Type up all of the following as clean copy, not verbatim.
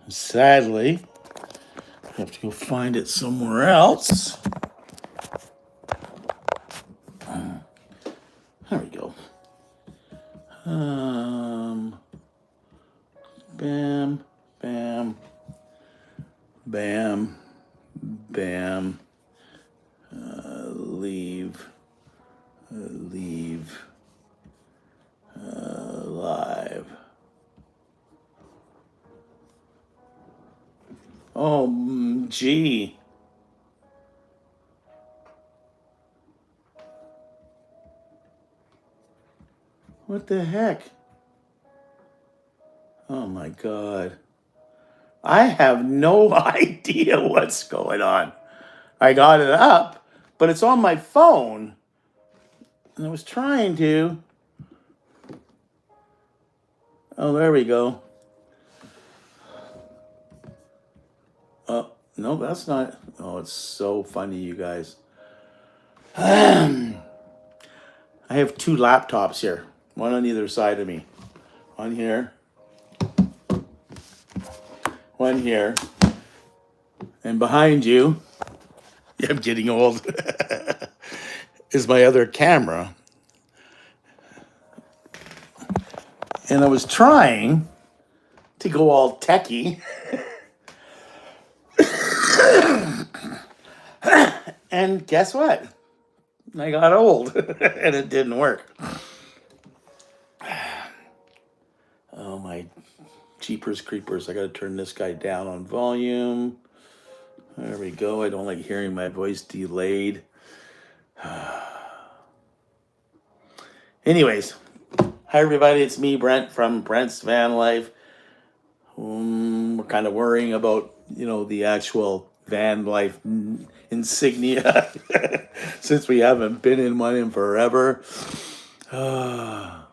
Sadly, I have to go find it somewhere else. There we go. Bam, bam, bam, bam. Leave, live. Oh, gee. What the heck? Oh my God. I have no idea what's going on. I got it up, but it's on my phone. And I was trying to. Oh, there we go. Oh, no, that's not. Oh, it's so funny, you guys. I have two laptops here, one on either side of me. One here, one here. And behind you, yeah, I'm getting old, is my other camera. And I was trying to go all techie. And guess what? I got old and it didn't work. Oh, my jeepers creepers. I got to turn this guy down on volume. There we go. I don't like hearing my voice delayed. Anyways, hi everybody. It's me, Brent from Brent's VanLife. We're kind of worrying about, the actual VanLife insignia since we haven't been in one in forever. Oh,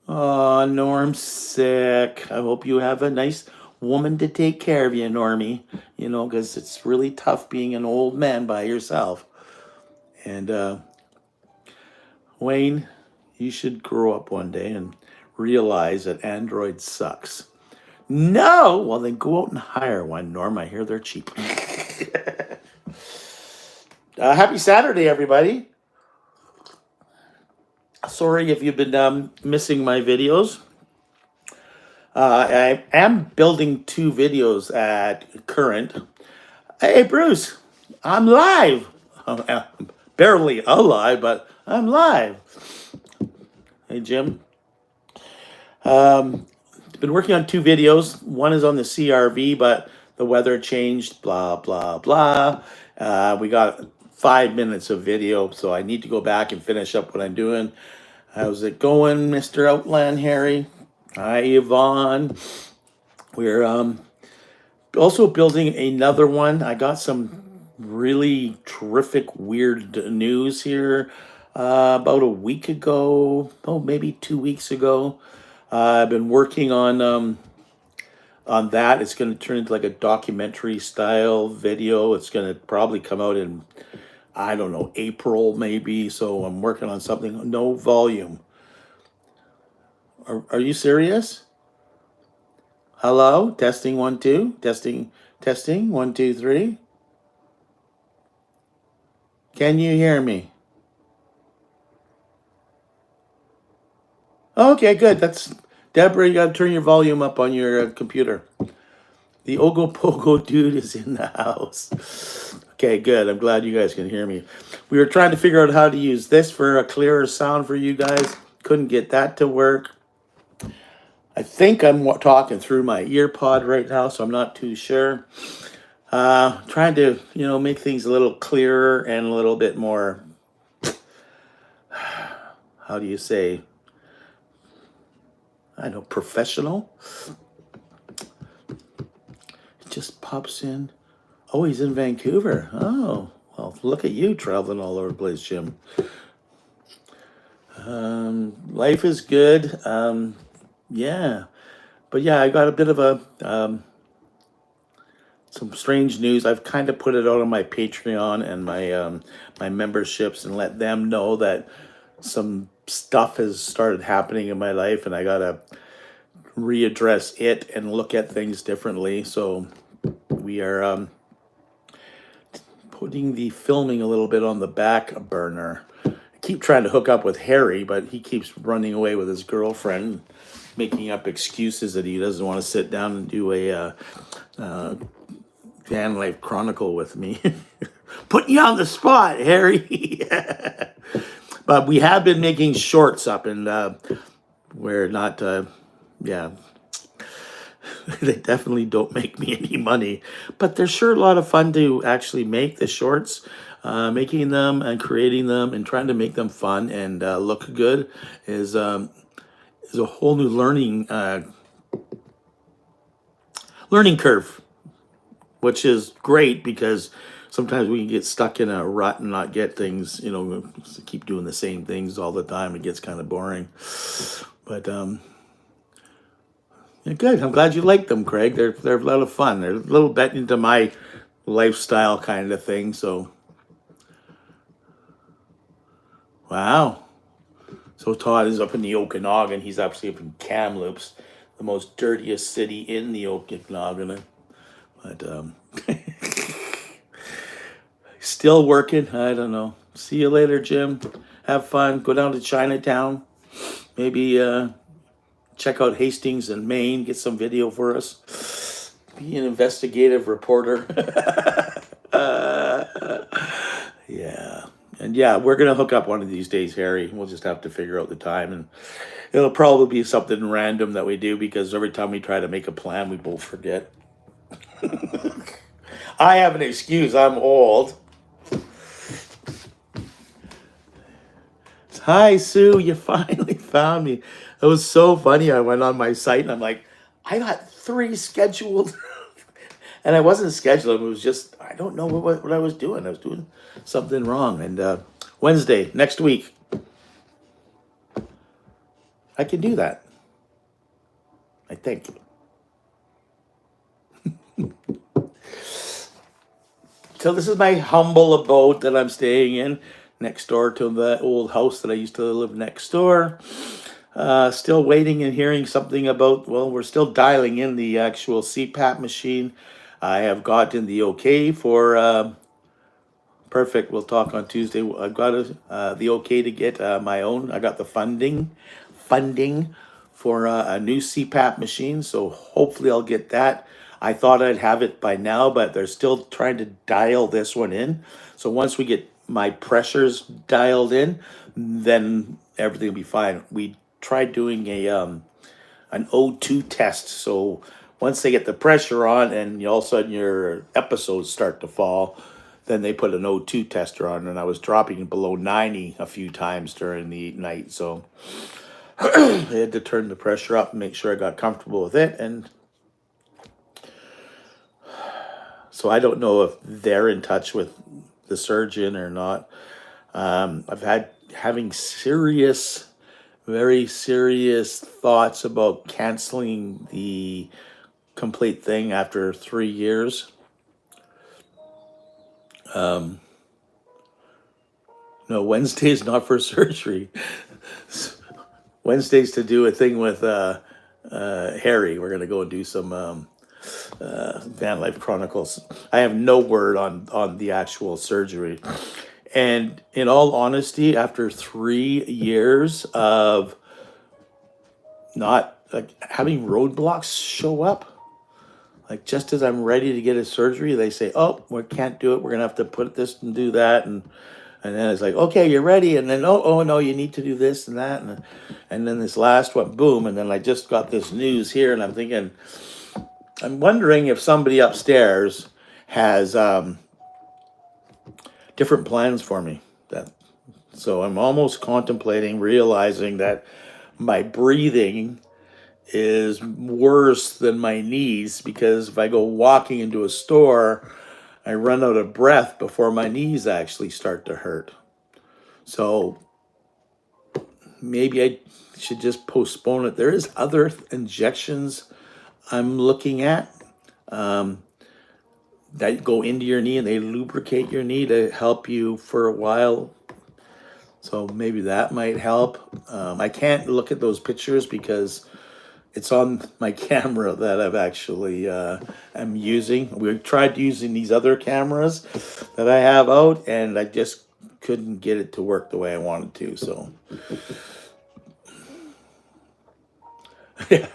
Norm's sick. I hope you have a nice woman to take care of you, Normie. Because it's really tough being an old man by yourself. And Wayne, you should grow up one day and realize that Android sucks. No! Well, then go out and hire one, Norm. I hear they're cheap. Happy Saturday, everybody. Sorry if you've been missing my videos. I am building 2 videos at current. Hey, Bruce, I'm live. Barely alive, but I'm live. Hey, Jim. Been working on 2 videos. One is on the CRV, but the weather changed, blah, blah, blah. We got 5 minutes of video, so I need to go back and finish up what I'm doing. How's it going, Mr. Outland Harry? Hi, Yvonne. We're also building another one. I got some really terrific, weird news here about a week ago. Oh, maybe 2 weeks ago. I've been working on that. It's going to turn into like a documentary style video. It's going to probably come out in, I don't know, April maybe. So I'm working on something. No volume. Are you serious? Hello? Testing 1 2. Testing 1 2 3. Can you hear me? Okay, good. That's Deborah. You got to turn your volume up on your computer. The Ogopogo dude is in the house. Okay, good. I'm glad you guys can hear me. We were trying to figure out how to use this for a clearer sound for you guys. Couldn't get that to work. I think I'm talking through my ear pod right now, so I'm not too sure. Trying to, make things a little clearer and a little bit more, how do you say, I don't know, professional. It just pops in. Oh, he's in Vancouver. Oh, well, look at you traveling all over the place, Jim. Life is good. Yeah. But yeah, I got a bit of some strange news. I've kind of put it out on my Patreon and my memberships and let them know that some stuff has started happening in my life, and I gotta readdress it and look at things differently. So we are putting the filming a little bit on the back burner. I keep trying to hook up with Harry, but he keeps running away with his girlfriend, making up excuses that he doesn't want to sit down and do a VanLife Chronicle with me. Putting you on the spot, Harry. But we have been making shorts up, and we're not, yeah, they definitely don't make me any money. But they're sure a lot of fun to actually make the shorts. Making them and creating them and trying to make them fun and look good is a whole new learning curve, which is great because sometimes we can get stuck in a rut and not get things, keep doing the same things all the time. It gets kind of boring. But yeah, good. I'm glad you like them, Craig. They're a lot of fun. They're a little bit into my lifestyle kind of thing. So, wow. So Todd is up in the Okanagan. He's actually up in Kamloops, the most dirtiest city in the Okanagan. But still working. I don't know. See you later, Jim. Have fun. Go down to Chinatown. Maybe check out Hastings in Maine. Get some video for us. Be an investigative reporter. Yeah. And yeah, we're going to hook up one of these days, Harry. We'll just have to figure out the time. And it'll probably be something random that we do because every time we try to make a plan, we both forget. I have an excuse. I'm old. Hi, Sue. You finally found me. It was so funny. I went on my site and I'm like, I got 3 scheduled. And I wasn't scheduling. It was just, I don't know what I was doing. I was doing something wrong. And Wednesday, next week, I can do that. I think. So this is my humble abode that I'm staying in, next door to the old house that I used to live next door. Still waiting and hearing something about, well, we're still dialing in the actual CPAP machine. I have gotten the okay for, perfect, we'll talk on Tuesday. I've got the okay to get my own. I got the funding for a new CPAP machine, so hopefully I'll get that. I thought I'd have it by now, but they're still trying to dial this one in. So once we get my pressures dialed in, then everything will be fine. We tried doing an O2 test. So once they get the pressure on and all of a sudden your episodes start to fall, then they put an O2 tester on, and I was dropping below 90 a few times during the night. So I had to turn the pressure up and make sure I got comfortable with it. And so I don't know if they're in touch with the surgeon or not. I've having very serious thoughts about canceling the complete thing after 3 years. No, Wednesday is not for surgery. Wednesday's to do a thing with Harry. We're gonna go and do some VanLife Chronicles. I have no word on the actual surgery. And in all honesty, after 3 years of not having roadblocks show up, like just as I'm ready to get a surgery, they say, "Oh, we can't do it. We're gonna have to put this and do that." And then it's like, "Okay, you're ready." And then, oh no, you need to do this and that. And then this last one, boom. And then I just got this news here, and I'm thinking, I'm wondering if somebody upstairs has different plans for me. So I'm almost contemplating realizing that my breathing is worse than my knees, because if I go walking into a store, I run out of breath before my knees actually start to hurt. So maybe I should just postpone it. There is other injections I'm looking at that go into your knee and they lubricate your knee to help you for a while. So maybe that might help. I can't look at those pictures because It's on my camera that I've actually am using. We tried using these other cameras that I have out, and I just couldn't get it to work the way I wanted to. So, yeah.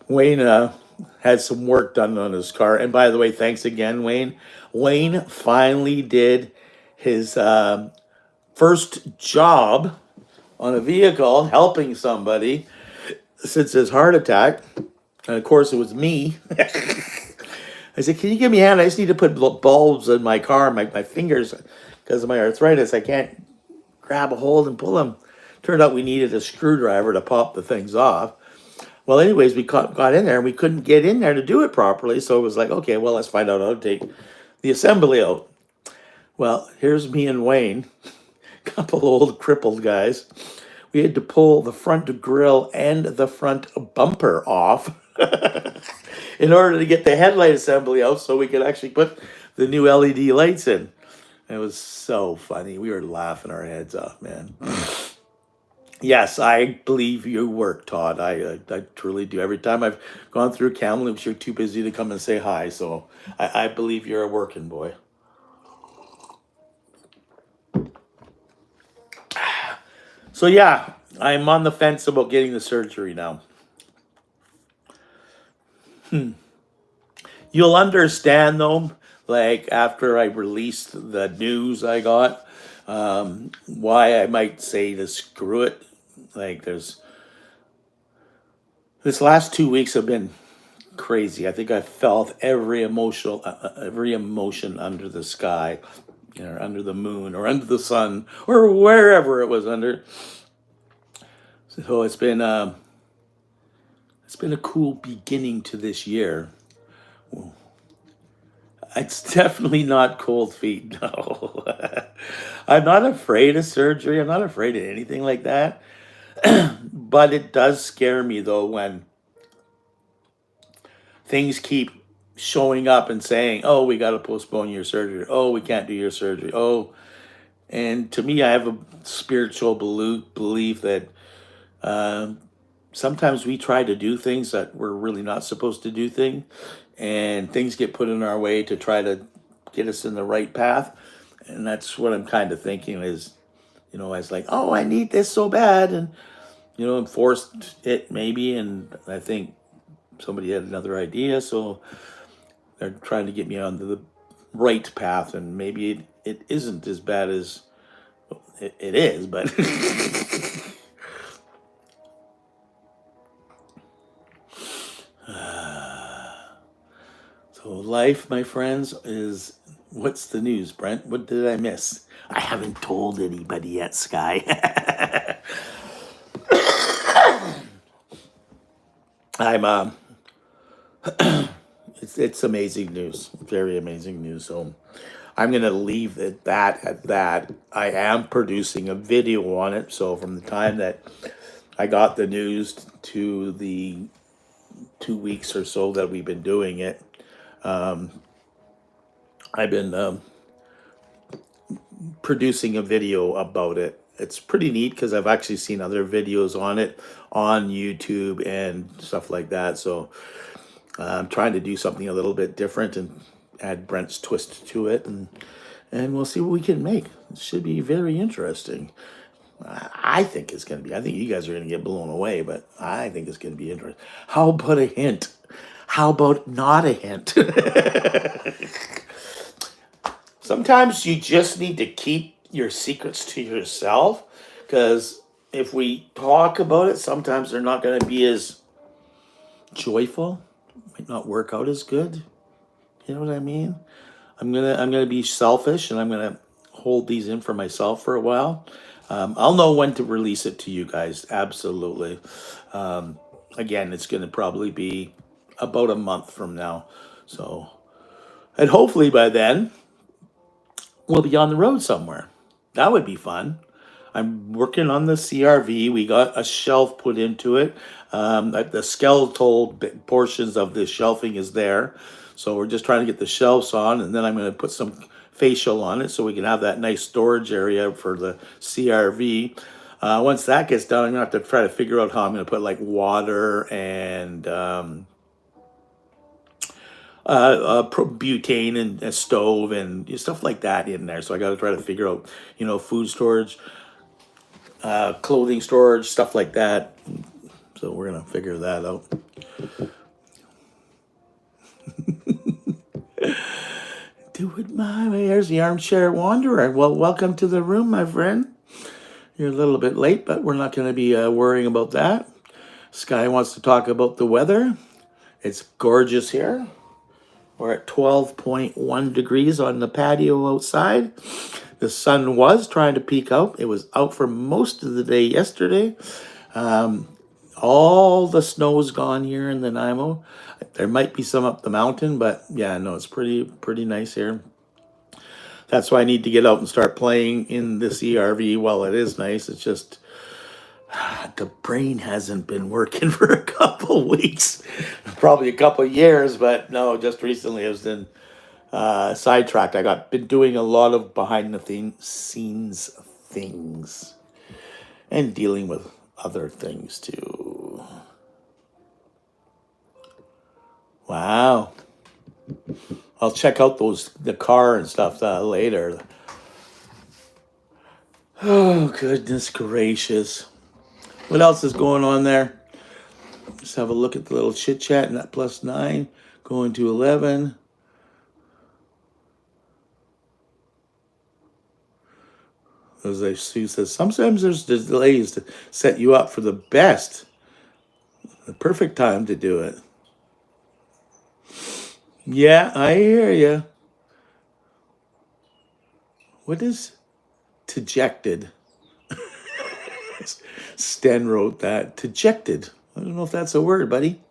Wayne had some work done on his car. And by the way, thanks again, Wayne. Wayne finally did his first job on a vehicle, helping somebody since his heart attack. And of course, it was me. I said, "Can you give me a hand? I just need to put bulbs in my car. My fingers, because of my arthritis, I can't grab a hold and pull them." Turned out we needed a screwdriver to pop the things off. Well, anyways, we got in there and we couldn't get in there to do it properly. So it was like, okay, well, let's find out how to take the assembly out. Well, here's me and Wayne, couple old crippled guys. We had to pull the front grille and the front bumper off in order to get the headlight assembly out so we could actually put the new LED lights in. It was so funny. We were laughing our heads off, man. Yes, I believe your work, Todd. I truly do. Every time I've gone through Kamloops, you're too busy to come and say hi. So I believe you're a working boy. So yeah, I'm on the fence about getting the surgery now. You'll understand though, like after I released the news I got, why I might say to screw it. Like this last 2 weeks have been crazy. I think I felt every emotion under the sky, or under the moon, or under the sun, or wherever it was under. So it's been a cool beginning to this year. It's definitely not cold feet. No, I'm not afraid of surgery. I'm not afraid of anything like that. But it does scare me though when things keep showing up and saying, "Oh, we got to postpone your surgery. Oh, we can't do your surgery. Oh," and to me, I have a spiritual belief that sometimes we try to do things that we're really not supposed to do and things get put in our way to try to get us in the right path. And that's what I'm kind of thinking is, I was like, "Oh, I need this so bad," and enforced it maybe, and I think somebody had another idea, so they're trying to get me on the right path, and maybe it isn't as bad as it is, but so life, my friends, is what's the news, Brent? What did I miss? I haven't told anybody yet, Sky. I'm it's amazing news, very amazing news. So I'm gonna leave it that at that. I am producing a video on it. So from the time that I got the news to the 2 weeks or so that we've been doing it, I've been producing a video about it. It's pretty neat because I've actually seen other videos on it on YouTube and stuff like that. So I'm trying to do something a little bit different and add Brent's twist to it, and we'll see what we can make. It should be very interesting. I think it's going to be. I think you guys are going to get blown away, but I think it's going to be interesting. How about a hint? How about not a hint? Sometimes you just need to keep your secrets to yourself because if we talk about it, sometimes they're not going to be as joyful. Might not work out as good. You know what I mean? I'm gonna be selfish and I'm gonna hold these in for myself for a while. I'll know when to release it to you guys. Absolutely. Again, it's gonna probably be about a month from now. So, and hopefully by then we'll be on the road somewhere. That would be fun. I'm working on the CRV. We got a shelf put into it. The skeletal portions of the shelving is there. So we're just trying to get the shelves on, and then I'm going to put some facial on it so we can have that nice storage area for the CRV. Once that gets done, I'm gonna have to try to figure out how I'm gonna put like water and butane and a stove and stuff like that in there. So I got to try to figure out, food storage, clothing storage, stuff like that. So we're gonna figure that out. Do it my way. There's the armchair wanderer. Well, welcome to the room, my friend. You're a little bit late, but we're not going to be worrying about that. Sky wants to talk about the weather. It's gorgeous here. We're at 12.1 degrees on the patio outside. The sun was trying to peek out. It was out for most of the day yesterday. All the snow's gone here in the Nanaimo. There might be some up the mountain, but yeah, no, it's pretty nice here. That's why I need to get out and start playing in this ERV. While it is nice, it's just the brain hasn't been working for a couple weeks, probably a couple years, but no, just recently I was been sidetracked. Been doing a lot of behind the scenes things and dealing with other things too. Wow. I'll check out the car and stuff later. Oh, goodness gracious. What else is going on there? Let's have a look at the little chit chat. And that +9 going to 11. As Sue says, sometimes there's delays to set you up for the best. The perfect time to do it. Yeah, I hear you. What is dejected? Sten wrote that. Dejected. I don't know if that's a word, buddy.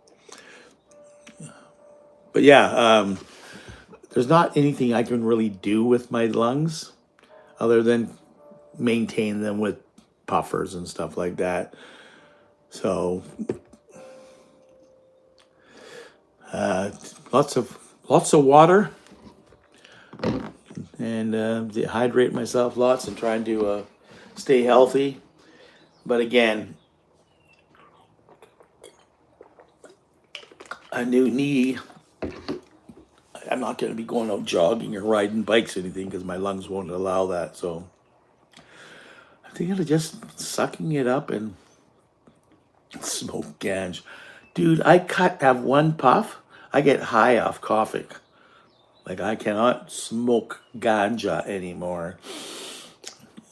But yeah, there's not anything I can really do with my lungs other than maintain them with puffers and stuff like that. So lots of water and hydrate myself lots and trying to stay healthy. But again, a new knee. I'm not going to be going out jogging or riding bikes or anything because my lungs won't allow that. So I'm thinking of just sucking it up and smoke ganj. Dude, have one puff. I get high off coughing. Like I cannot smoke ganja anymore.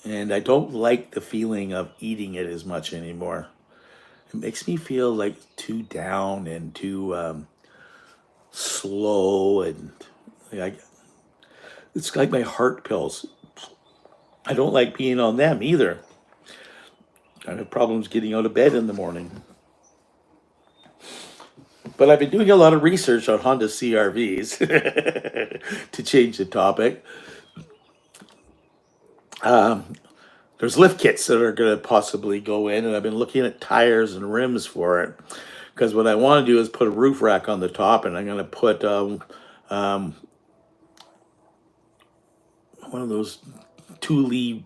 And I don't like the feeling of eating it as much anymore. It makes me feel like too down and too slow, and it's like my heart pills. I don't like being on them either. I have problems getting out of bed in the morning. But I've been doing a lot of research on Honda CRVs to change the topic. There's lift kits that are going to possibly go in, and I've been looking at tires and rims for it. Because what I want to do is put a roof rack on the top, and I'm going to put one of those Thule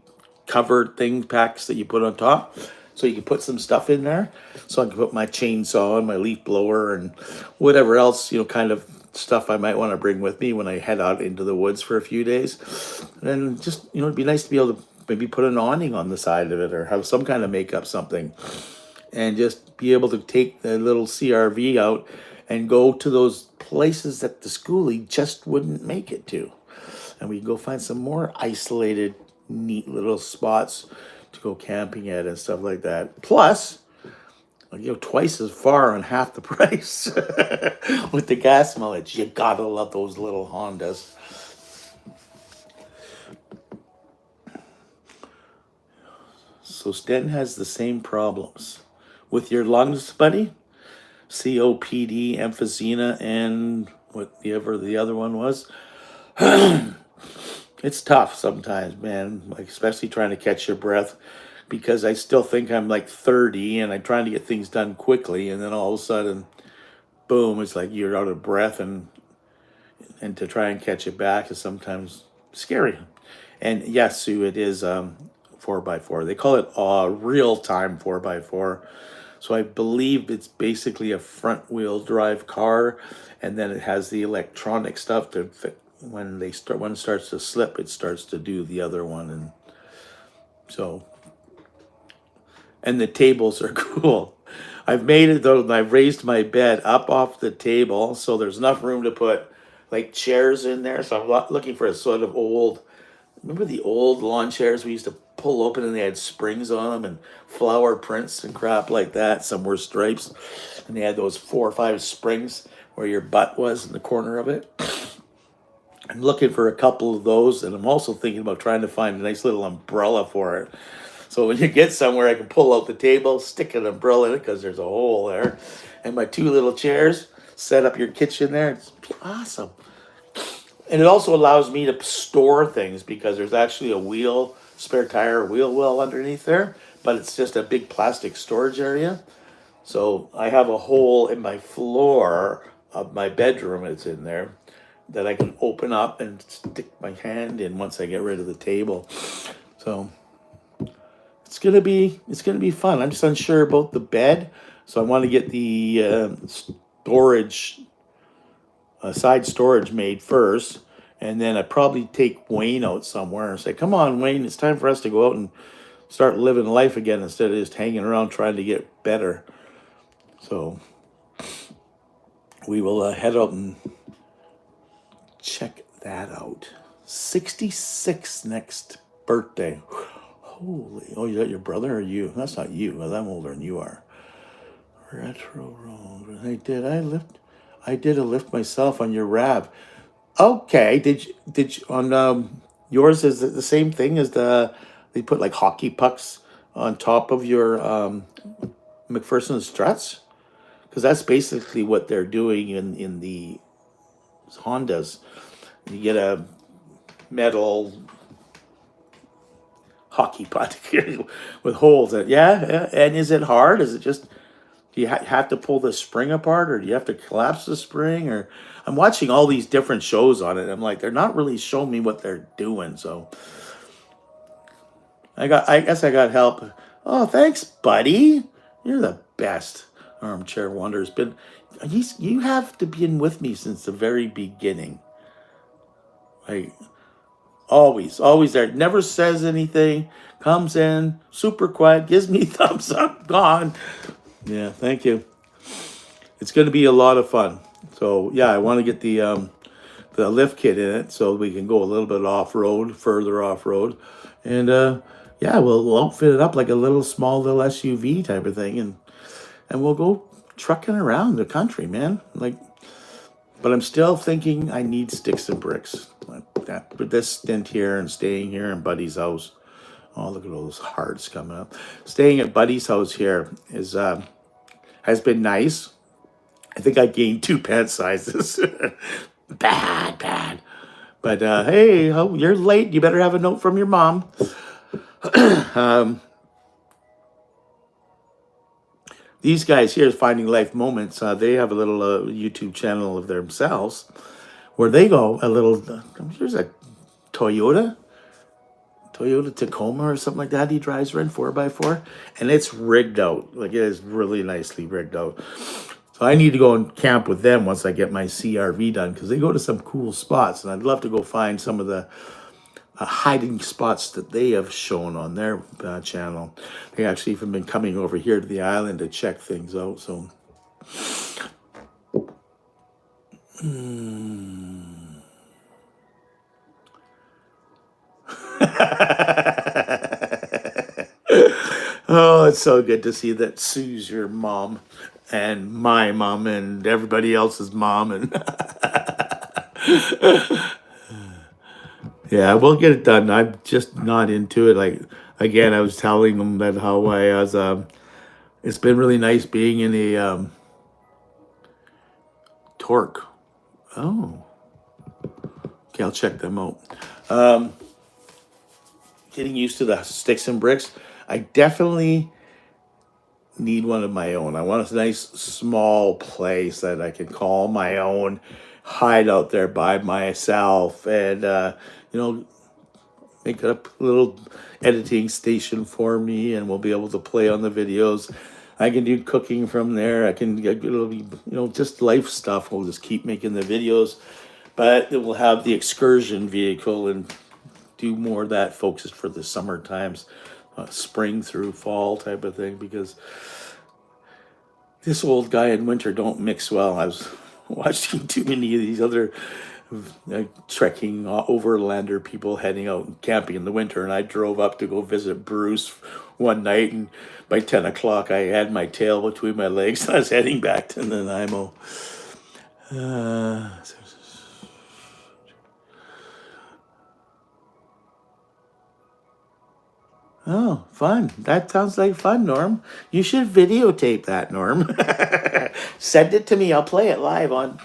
covered packs that you put on top. So you can put some stuff in there. So I can put my chainsaw and my leaf blower and whatever else, kind of stuff I might want to bring with me when I head out into the woods for a few days. And just, it'd be nice to be able to maybe put an awning on the side of it or have some kind of makeup something. And just be able to take the little CRV out and go to those places that the schoolie just wouldn't make it to. And we can go find some more isolated, neat little spots to go camping at and stuff like that. Plus, twice as far on half the price with the gas mileage. You gotta love those little Hondas. So Sten has the same problems with your lungs, buddy. COPD, emphysema, and whatever the other one was. It's tough sometimes, man, like especially trying to catch your breath because I still think I'm like 30 and I'm trying to get things done quickly, and then all of a sudden, boom, it's like you're out of breath, and to try and catch it back is sometimes scary. And yes, Sue, it is 4x4. They call it real-time 4x4. So I believe it's basically a front-wheel drive car, and then it has the electronic stuff to when it starts to slip, it starts to do the other one, and so and the tables are cool. I've made it though, and I've raised my bed up off the table, so there's enough room to put like chairs in there. So I'm looking for a sort of old. Remember the old lawn chairs we used to pull open and they had springs on them and flower prints and crap like that. Some were stripes, and they had those 4 or 5 springs where your butt was in the corner of it. I'm looking for a couple of those, and I'm also thinking about trying to find a nice little umbrella for it. So when you get somewhere, I can pull out the table, stick an umbrella in it because there's a hole there, and my 2 little chairs. Set up your kitchen there. It's awesome. And it also allows me to store things because there's actually a spare tire wheel well underneath there, but it's just a big plastic storage area. So I have a hole in my floor of my bedroom, it's in there, that I can open up and stick my hand in once I get rid of the table. So it's gonna be fun. I'm just unsure about the bed, so I want to get the storage, side storage made first, and then I'd probably take Wayne out somewhere and say, "Come on, Wayne, it's time for us to go out and start living life again instead of just hanging around trying to get better." So we will head out and check that out. 66 next birthday. Holy! Oh, you got your brother or you? That's not you. Well, I'm older than you are. Retro roll. I did a lift myself on your Rav. Okay. Did you on yours? Is it the same thing as they put like hockey pucks on top of your McPherson struts? Because that's basically what they're doing in the Hondas. You get a metal hockey puck with holes in it. Yeah. And is it hard? Is it just do you have to pull the spring apart, or do you have to collapse the spring? Or I'm watching all these different shows on it. I'm like, they're not really showing me what they're doing. So I guess I got help. Oh, thanks, buddy. You're the best. Armchair Wander's been. You have to been with me since the very beginning. Like always there. Never says anything. Comes in super quiet. Gives me thumbs up. Gone. Yeah, thank you. It's going to be a lot of fun. So yeah, I want to get the lift kit in it so we can go a little bit further off road, and yeah, we'll outfit it up like a small little SUV type of thing, and we'll go trucking around the country, man. Like, but I'm still thinking I need sticks and bricks. Like that, but this stint here and staying here in Buddy's house. Oh, look at all those hearts coming up. Staying at Buddy's house here has been nice. I think I gained 2 pant sizes. Bad. But hey, you're late. You better have a note from your mom. These guys here, Finding Life Moments, they have a little YouTube channel of themselves where they go here's a Toyota Tacoma or something like that. He drives around 4x4, and it's rigged out. Like, it is really nicely rigged out. So I need to go and camp with them once I get my CRV done, because they go to some cool spots, and I'd love to go find some of the hiding spots that they have shown on their channel. They actually even been coming over here to the island to check things out. So, oh, it's so good to see that Sue's your mom, and my mom, and everybody else's mom, and yeah, we'll get it done. I'm just not into it. Like, again, I was telling them that how I was. It's been really nice being in a Torque. Oh, okay, I'll check them out. Getting used to the sticks and bricks. I definitely need one of my own. I want a nice small place that I can call my own, hide out there by myself, and make a little editing station for me, and we'll be able to play on the videos. I can do cooking from there. It'll be, just life stuff. We'll just keep making the videos, but it will have the excursion vehicle and do more of that focused for the summer times, spring through fall type of thing, because this old guy in winter don't mix well. I was watching too many of these other trekking overlander people heading out and camping in the winter, and I drove up to go visit Bruce one night, and by 10 o'clock I had my tail between my legs and I was heading back to Nanaimo. Oh, fun. That sounds like fun, Norm. You should videotape that, Norm. Send it to me. I'll play it live on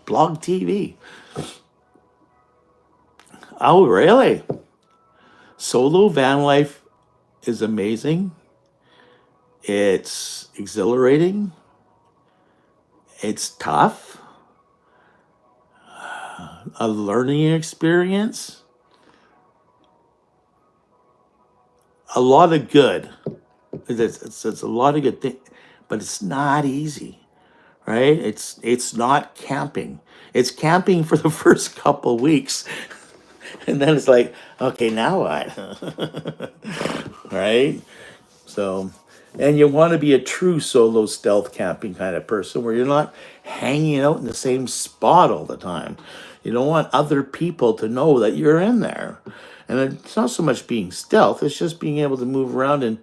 Blog TV. Oh, really? Solo van life is amazing. It's exhilarating. It's tough. A learning experience. A lot of good. It's a lot of good things, but it's not easy, right? It's not camping. It's camping for the first couple weeks, and then it's like, okay, now what? Right? So, and you want to be a true solo stealth camping kind of person where you're not hanging out in the same spot all the time. You don't want other people to know that you're in there. And it's not so much being stealth, it's just being able to move around and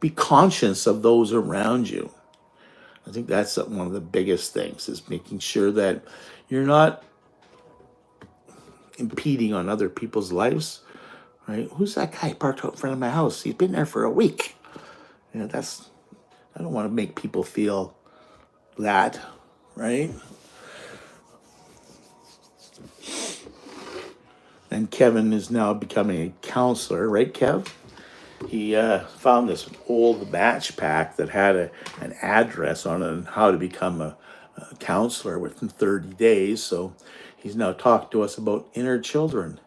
be conscious of those around you. I think that's one of the biggest things, is making sure that you're not impeding on other people's lives, right? Who's that guy parked out in front of my house? He's been there for a week. I don't want to make people feel that, right? And Kevin is now becoming a counselor, right, Kev? He found this old match pack that had an address on it and how to become a counselor within 30 days. So he's now talked to us about inner children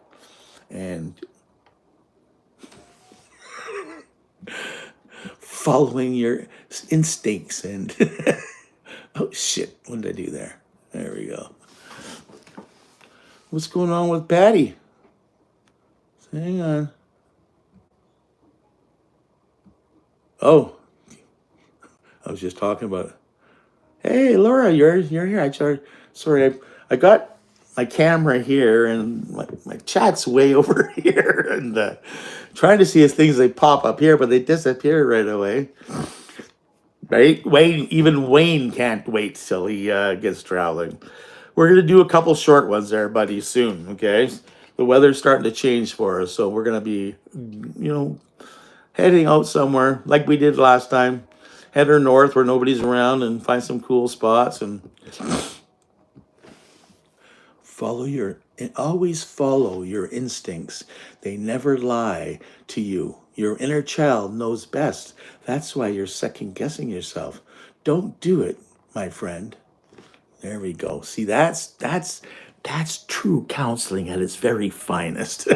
and following your instincts and oh shit, what did I do there? There we go. What's going on with Patty? Hang on. Oh, I was just talking about it. Hey, Laura, you're here. Sorry, I got my camera here and my chat's way over here, and trying to see if things they pop up here, but they disappear right away. Right? Even Wayne can't wait till he gets traveling. We're gonna do a couple short ones there, buddy, soon. Okay, the weather's starting to change for us, so we're gonna be, heading out somewhere like we did last time. Head her north where nobody's around and find some cool spots and always follow your instincts. They never lie to you. Your inner child knows best. That's why you're second guessing yourself. Don't do it, my friend. There we go. See, that's true counseling at its very finest.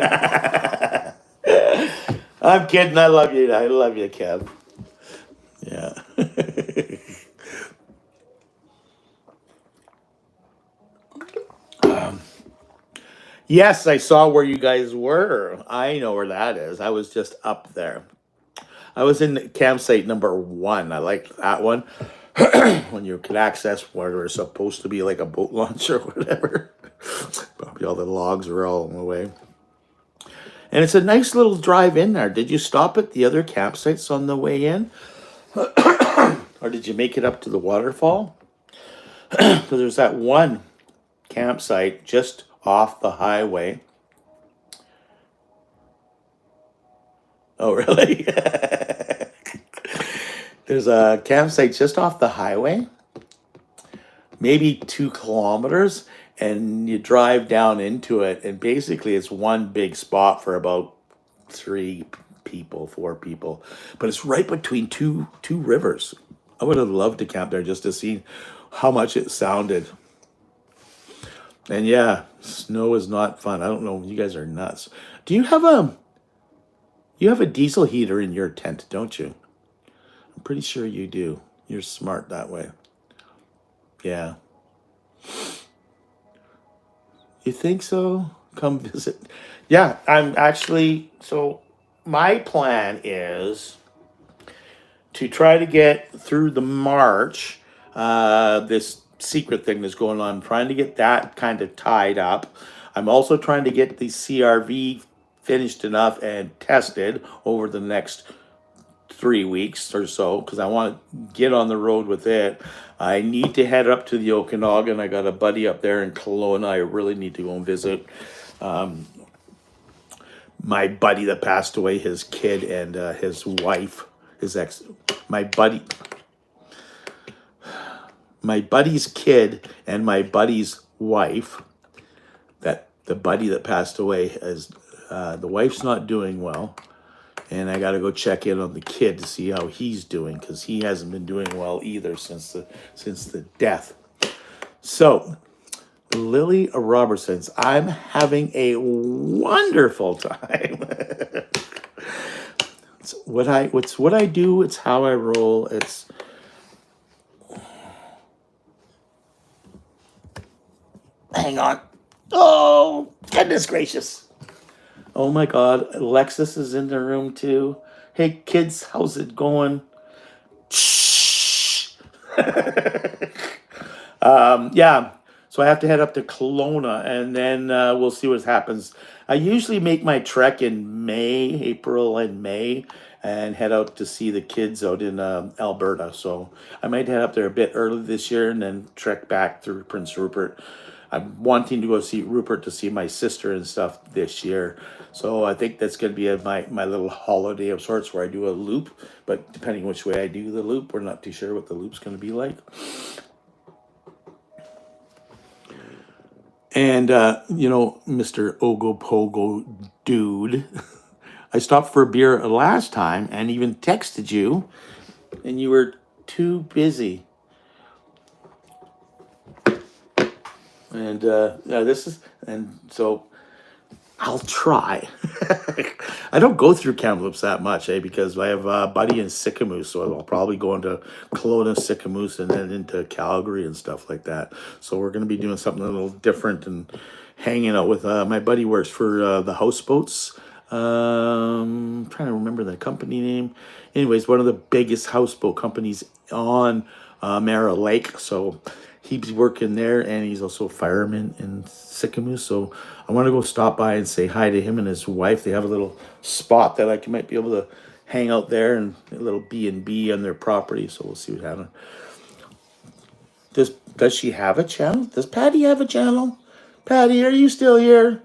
I'm kidding. I love you. I love you, Kev. Yeah. Yes, I saw where you guys were. I know where that is. I was just up there. I was in campsite number 1. I liked that one. When you could access what was supposed to be like a boat launch or whatever. Probably all the logs were all in the way. And it's a nice little drive in there. Did you stop at the other campsites on the way in? Or did you make it up to the waterfall? So there's that one campsite just off the highway. Oh, really? There's a campsite just off the highway, maybe 2 kilometers, and you drive down into it, and basically it's one big spot for about 3 people, 4 people, but it's right between two rivers. I would have loved to camp there just to see how much it sounded. And yeah, snow is not fun. I don't know. You guys are nuts. Do you have a diesel heater in your tent, don't you? I'm pretty sure you do. You're smart that way. Yeah. You think so? Come visit. Yeah, I'm actually so my plan is to try to get through the March, this secret thing that's going on, I'm trying to get that kind of tied up. I'm also trying to get the CRV finished enough and tested over the next 3 weeks or so because I want to get on the road with it. I need to head up to the Okanagan. I got a buddy up there in Kelowna. I really need to go and visit my buddy that passed away, his kid and his wife, his ex, my buddy, my buddy's kid and my buddy's wife. That the buddy that passed away is the wife's not doing well, and I got to go check in on the kid to see how he's doing because he hasn't been doing well either since the death. So, Lily Robertson's, I'm having a wonderful time. It's what I do. It's how I roll. It's hang on. Oh goodness gracious! Oh my God, Alexis is in the room too. Hey kids, how's it going? Shh. Yeah, so I have to head up to Kelowna, and then we'll see what happens. I usually make my trek in May, April, and May, and head out to see the kids out in Alberta. So I might head up there a bit early this year, and then trek back through Prince Rupert. I'm wanting to go see Rupert to see my sister and stuff this year. So I think that's going to be my little holiday of sorts where I do a loop. But depending which way I do the loop, we're not too sure what the loop's going to be like. And, Mr. Ogopogo dude, I stopped for a beer last time and even texted you, and you were too busy. And so I'll try. I don't go through Kamloops that much, because I have a buddy in Sicamous, so I'll probably go into Kelowna, Sicamous, and then into Calgary and stuff like that. So we're going to be doing something a little different and hanging out with my buddy works for the houseboats. Trying to remember the company name. Anyways, one of the biggest houseboat companies on Mara Lake. So he's working there, and he's also a fireman in Sicamous. So I want to go stop by and say hi to him and his wife. They have a little spot that I might be able to hang out there, and a little B&B on their property. So we'll see what happens. Does she have a channel? Does Patty have a channel? Patty, are you still here?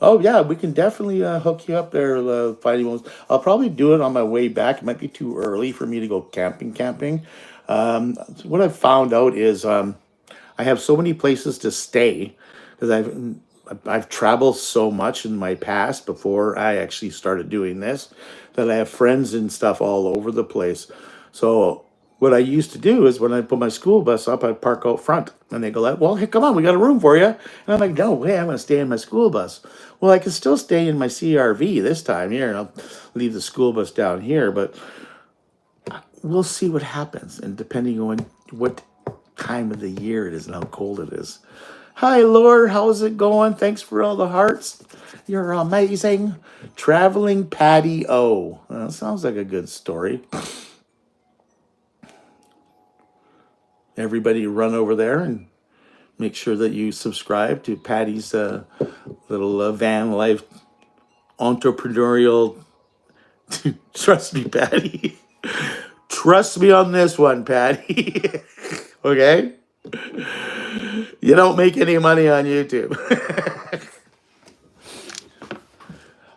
Oh yeah, we can definitely hook you up there, Fighting Wolves. I'll probably do it on my way back. It might be too early for me to go camping. What I've found out is I have so many places to stay because I've traveled so much in my past before I actually started doing this that I have friends and stuff all over the place. So what I used to do is when I put my school bus up, I'd park out front, and they go like, "Well, hey, come on, we got a room for you." And I'm like, "No way, I'm going to stay in my school bus." Well, I can still stay in my CRV this time here, and I'll leave the school bus down here, but we'll see what happens, and depending on what time of the year it is and how cold it is. Hi, Laura. How's it going? Thanks for all the hearts. You're amazing. Traveling Patty O. Well, sounds like a good story. Everybody run over there and make sure that you subscribe to Patty's little van life entrepreneurial. Trust me, Patty. Trust me on this one, Patty. Okay? You don't make any money on YouTube.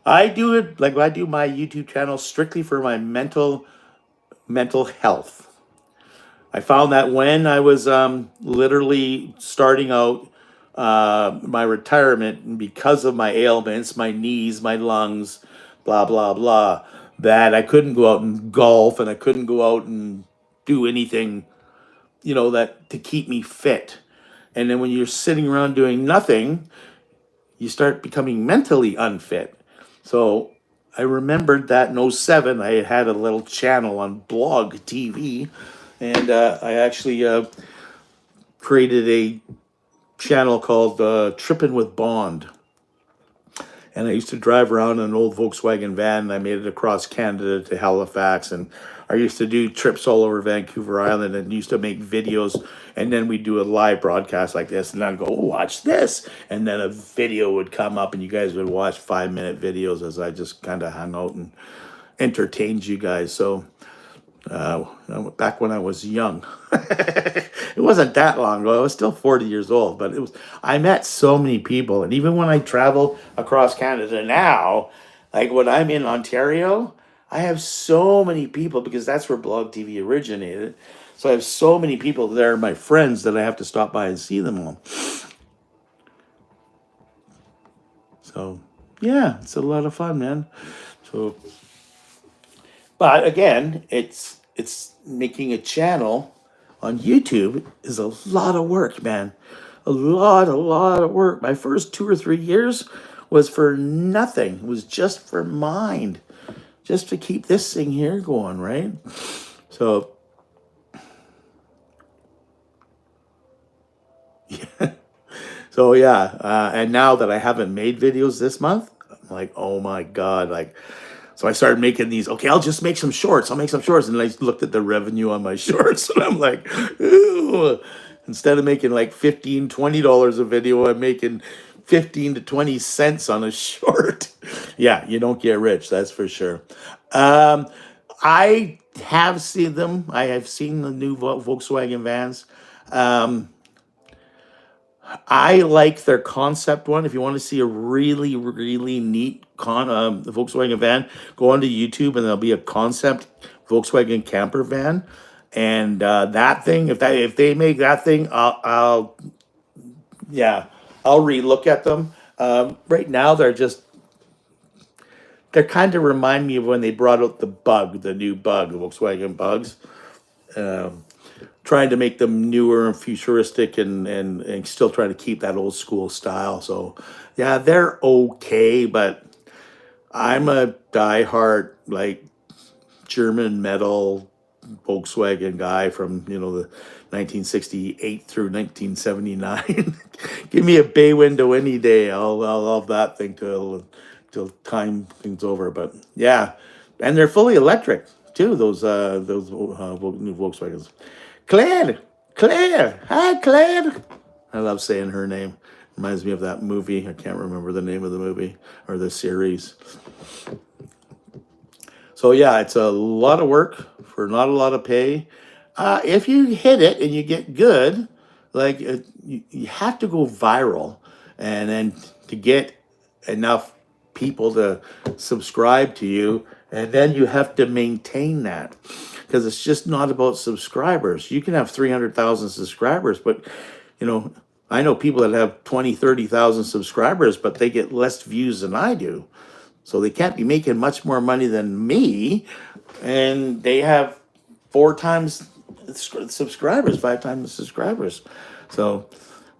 I do it like I do my YouTube channel strictly for my mental health. I found that when I was literally starting out my retirement, and because of my ailments, my knees, my lungs, blah blah blah, that I couldn't go out and golf, and I couldn't go out and do anything that to keep me fit. And then when you're sitting around doing nothing, you start becoming mentally unfit. So I remembered that in '07, I had a little channel on Blog TV, and I actually created a channel called Trippin' with Bond. And I used to drive around in an old Volkswagen van, and I made it across Canada to Halifax. And I used to do trips all over Vancouver Island and used to make videos. And then we'd do a live broadcast like this. And I'd go, oh, watch this. And then a video would come up, and you guys would watch 5-minute videos as I just kind of hung out and entertained you guys. So back when I was young. It wasn't that long ago. I was still 40 years old, but I met so many people. And even when I travel across Canada now, like when I'm in Ontario, I have so many people because that's where Blog TV originated. So I have so many people there, my friends, that I have to stop by and see them all. So yeah, it's a lot of fun, man. So, but again, it's making a channel on YouTube is a lot of work, man. A lot of work. My first 2 or 3 years was for nothing. It was just for mind, just to keep this thing here going, right? So, so yeah. And now that I haven't made videos this month, I'm like, oh my God, like. So I started making these. Okay, I'll just make some shorts. I'll make some shorts, and I looked at the revenue on my shorts, and I'm like, ooh. Instead of making like $15, $20 a video, I'm making 15 to 20 cents on a short. Yeah, you don't get rich, that's for sure. Um, I have seen them. I have seen the new Volkswagen vans. Um, I like their concept one. If you want to see a really, really neat Volkswagen van, go onto YouTube and there'll be a concept Volkswagen camper van. And that thing, if they make that thing, yeah, I'll relook at them. Right now, they're kind of remind me of when they brought out the new Bug, the Volkswagen Bugs. Um, Trying to make them newer and futuristic and still trying to keep that old school style. So yeah, they're okay, but I'm a diehard like German metal Volkswagen guy from the 1968 through 1979. Give me a bay window any day. I'll love that thing till time things over. But yeah, and they're fully electric too. Those new Volkswagens. Claire, Claire, hi Claire. I love saying her name. Reminds me of that movie. I can't remember the name of the movie or the series. So yeah, it's a lot of work for not a lot of pay. If you hit it and you get good, like you have to go viral, and then to get enough people to subscribe to you, and then you have to maintain that because it's just not about subscribers. You can have 300,000 subscribers, but you know, I know people that have 20, 30,000 subscribers, but they get less views than I do. So they can't be making much more money than me, and they have 4 times subscribers, 5 times the subscribers. So,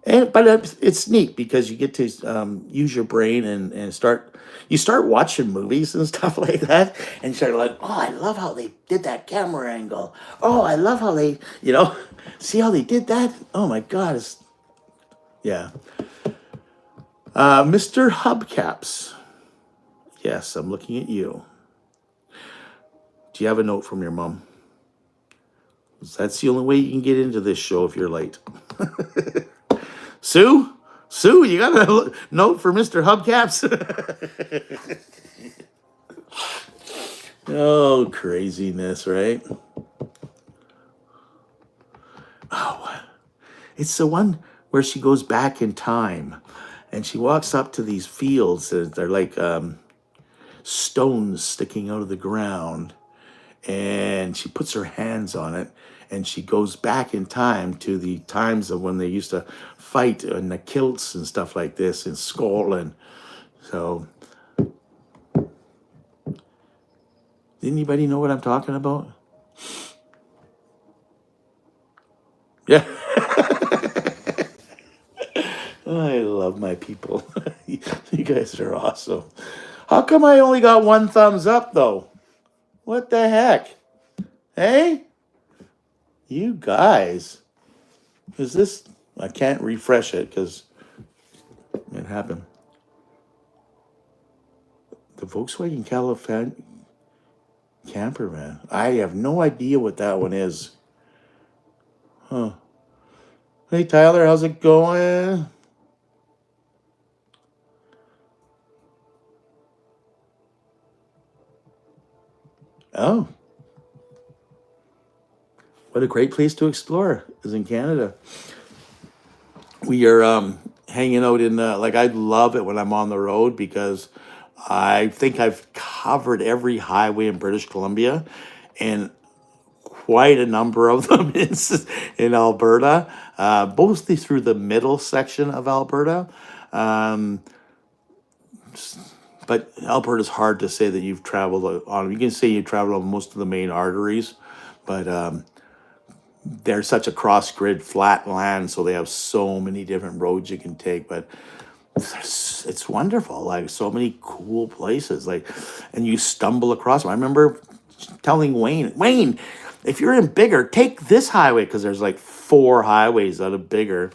but it's neat because you get to use your brain and start watching movies and stuff like that, and you start like, oh, I love how they did that camera angle. Oh, I love how they, see how they did that. Oh my God, yeah. Mr. Hubcaps. Yes, I'm looking at you. Do you have a note from your mom? That's the only way you can get into this show if you're late. Sue? Sue, you got a note for Mr. Hubcaps? Oh, craziness, right? Oh, it's the one where she goes back in time and she walks up to these fields that they're like stones sticking out of the ground, and she puts her hands on it and she goes back in time to the times of when they used to fight in the kilts and stuff like this in Scotland. So anybody know what I'm talking about? Yeah. I love my people. You guys are awesome. How come I only got one thumbs up though? What the heck? Hey? You guys. Is this I can't refresh it because it happened. The Volkswagen California camper van. I have no idea what that one is. Huh. Hey Tyler, how's it going? Oh, what a great place to explore is in Canada. We are hanging out in like I love it when I'm on the road because I think I've covered every highway in British Columbia and quite a number of them in Alberta, mostly through the middle section of Alberta. Um, but Alberta's hard to say that you've traveled on. You can say you traveled on most of the main arteries, but they're such a cross grid flat land, so they have so many different roads you can take. But it's wonderful, like so many cool places, like, and you stumble across them. I remember telling Wayne, if you're in Bigger, take this highway because there's like 4 highways out of Bigger.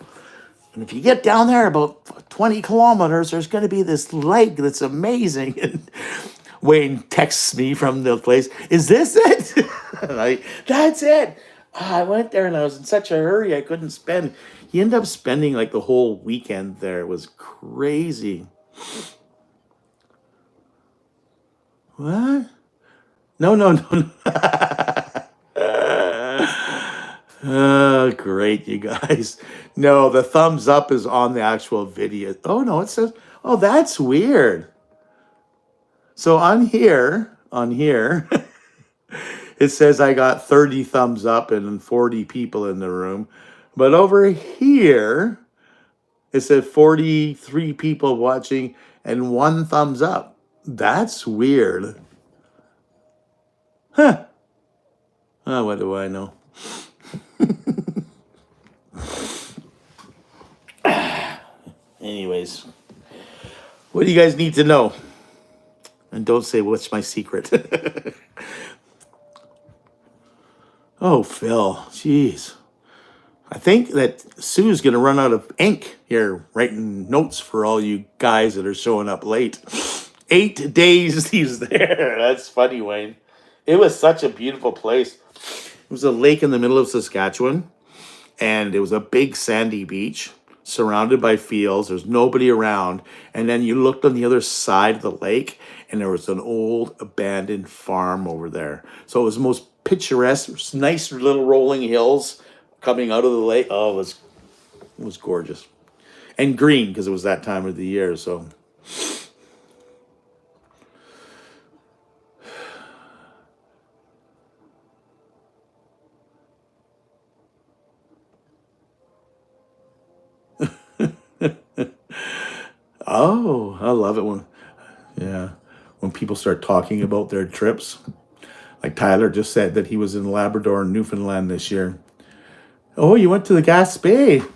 And if you get down there about 20 kilometers, there's going to be this lake that's amazing. And Wayne texts me from the place, is this it? That's it. I went there and I was in such a hurry I couldn't spend. He ended up spending like the whole weekend there. It was crazy. What? No, no, no, no. Oh, great, you guys. No, the thumbs up is on the actual video. Oh, no, it says, oh, that's weird. So on here, it says I got 30 thumbs up and 40 people in the room. But over here, it said 43 people watching and 1 thumbs up. That's weird. Huh. Oh, what do I know? Anyways, what do you guys need to know? And don't say what's my secret. Oh, Phil, jeez. I think that Sue's going to run out of ink here writing notes for all you guys that are showing up late. 8 days he's there. That's funny, Wayne. It was such a beautiful place. It was a lake in the middle of Saskatchewan, and it was a big sandy beach surrounded by fields. There's nobody around. And then you looked on the other side of the lake, and there was an old abandoned farm over there. So it was the most picturesque, nice little rolling hills coming out of the lake. Oh, it was gorgeous. And green because it was that time of the year. So oh, I love it when people start talking about their trips. Like Tyler just said that he was in Labrador and Newfoundland this year. Oh, you went to the Gaspé.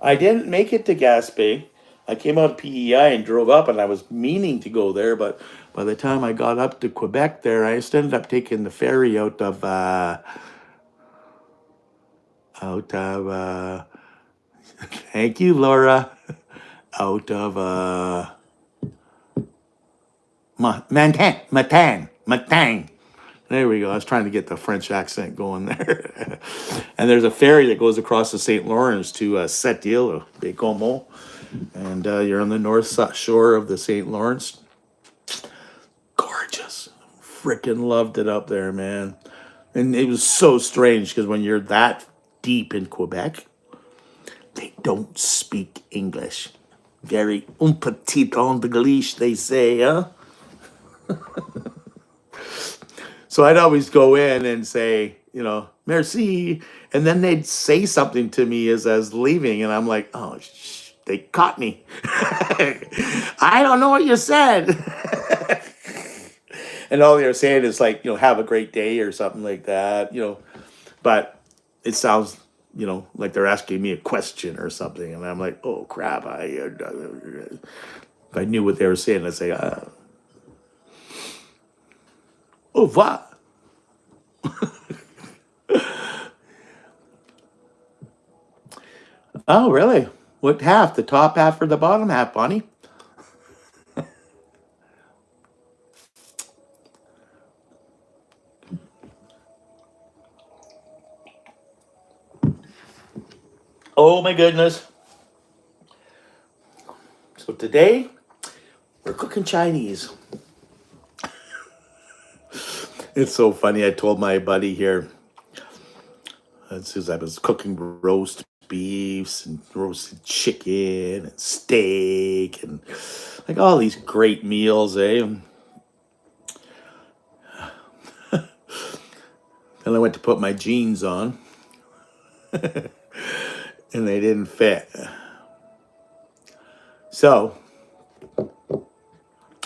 I didn't make it to Gaspé. I came out of PEI and drove up, and I was meaning to go there, but by the time I got up to Quebec there, I just ended up taking the ferry out of thank you, Laura, out of Matang. There we go. I was trying to get the French accent going there. And there's a ferry that goes across the St. Lawrence to Sept-Îles or Bécomo. And you're on the north shore of the St. Lawrence. Gorgeous. Freaking loved it up there, man. And it was so strange because when you're that deep in Quebec, they don't speak English. Very un petit anglais, they say, huh? So I'd always go in and say, merci. And then they'd say something to me as I was leaving. And I'm like, oh, they caught me. I don't know what you said. And all they're saying is like, have a great day or something like that, But it sounds you know, like they're asking me a question or something, and I'm like, oh crap, if I knew what they were saying, I'd say, oh what? Oh really? What half? The top half or the bottom half, Bonnie? Oh my goodness. So today we're cooking Chinese. It's so funny. I told my buddy here, as I was cooking roast beefs and roasted chicken and steak and like all these great meals, eh? And then I went to put my jeans on and they didn't fit. So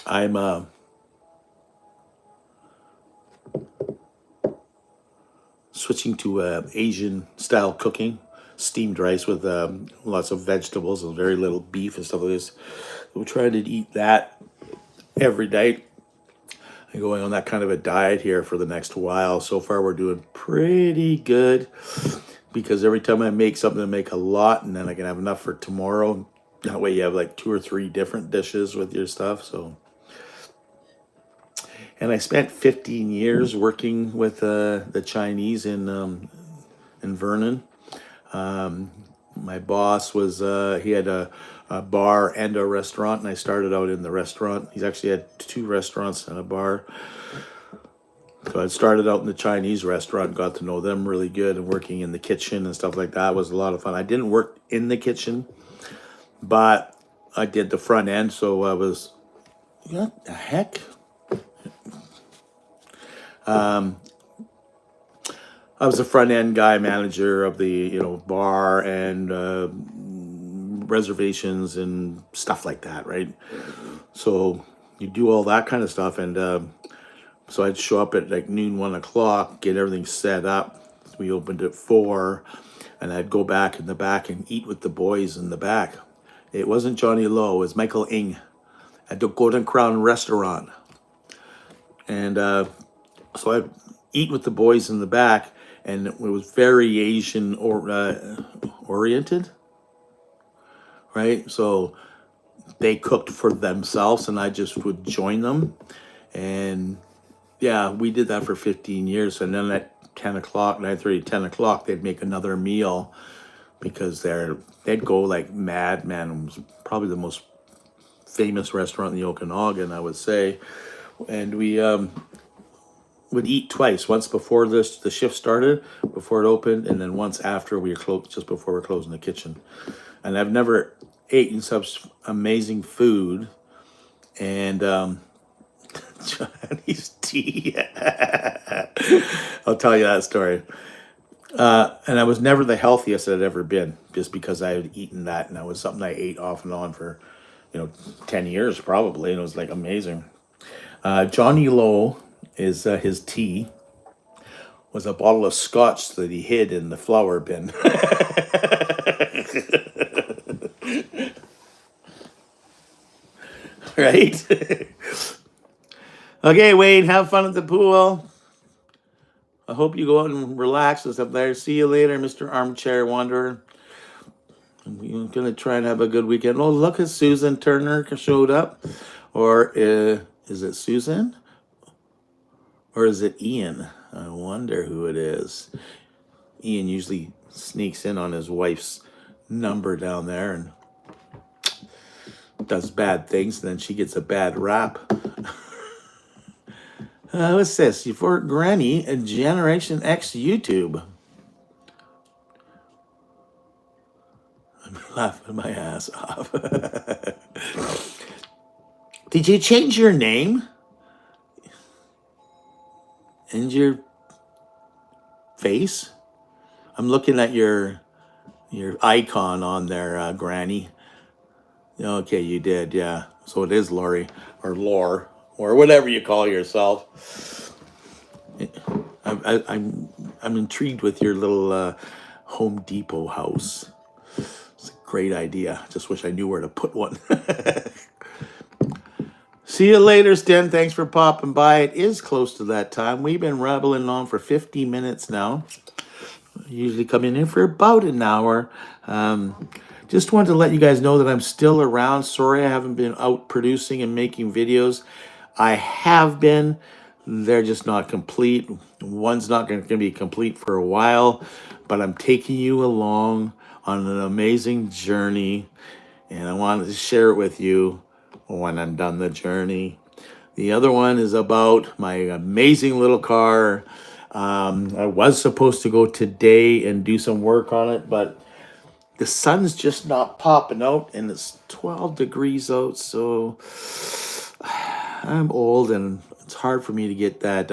I'm switching to Asian style cooking, steamed rice with lots of vegetables and very little beef and stuff like this. We're trying to eat that every day. I'm going on that kind of a diet here for the next while. So far, we're doing pretty good because every time I make something, I make a lot, and then I can have enough for tomorrow. That way, you have like 2 or 3 different dishes with your stuff. So, and I spent 15 years working with the Chinese in Vernon. My boss was he had a bar and a restaurant, and I started out in the restaurant. He's actually had 2 restaurants and a bar. So I started out in the Chinese restaurant, got to know them really good, and working in the kitchen and stuff like that was a lot of fun. I didn't work in the kitchen, but I did the front end, so I was, what the heck? I was the front end guy, manager of the bar and reservations and stuff like that, right? So you do all that kind of stuff, and so I'd show up at like noon, 1 o'clock, get everything set up. We opened at 4, and I'd go back in the back and eat with the boys in the back. It wasn't Johnny Lowe, it was Michael Ing at the Golden Crown restaurant. And so I'd eat with the boys in the back, and it was very Asian oriented, right? So they cooked for themselves, and I just would join them. And yeah, we did that for 15 years. And then at 10 o'clock, 9:30, 10 o'clock, they'd make another meal because they'd go like madman. It was probably the most famous restaurant in the Okanagan, I would say. And we would eat twice, once before the shift started, before it opened, and then once after we were closed, just before we're closing the kitchen. And I've never eaten such amazing food. And Chinese tea. I'll tell you that story. And I was never the healthiest I'd ever been, just because I had eaten that, and that was something I ate off and on for 10 years probably, and it was like amazing. Johnny Lowe is his tea was a bottle of scotch that he hid in the flour bin. Right? Okay, Wade, have fun at the pool. I hope you go out and relax and stuff there. See you later, Mr. Armchair Wanderer. We're going to try and have a good weekend. Oh, look at Susan Turner showed up. Or is it Susan? Or is it Ian? I wonder who it is. Ian usually sneaks in on his wife's number down there and does bad things, and then she gets a bad rap. What's this? For Granny, a Generation X YouTube. I'm laughing my ass off. Did you change your name? And your face? I'm looking at your icon on there, Granny. Okay, you did, yeah. So it is Lori, or Lore, or whatever you call yourself. I'm intrigued with your little Home Depot house. It's a great idea. Just wish I knew where to put one. See you later, Sten. Thanks for popping by. It is close to that time. We've been rambling on for 50 minutes now. I usually come in here for about an hour. Just wanted to let you guys know that I'm still around. Sorry I haven't been out producing and making videos. I have been. They're just not complete. One's not going to be complete for a while, but I'm taking you along on an amazing journey, and I wanted to share it with you when I'm done the journey. The other one is about my amazing little car. I was supposed to go today and do some work on it, but the sun's just not popping out, and it's 12 degrees out, so I'm old and it's hard for me to get that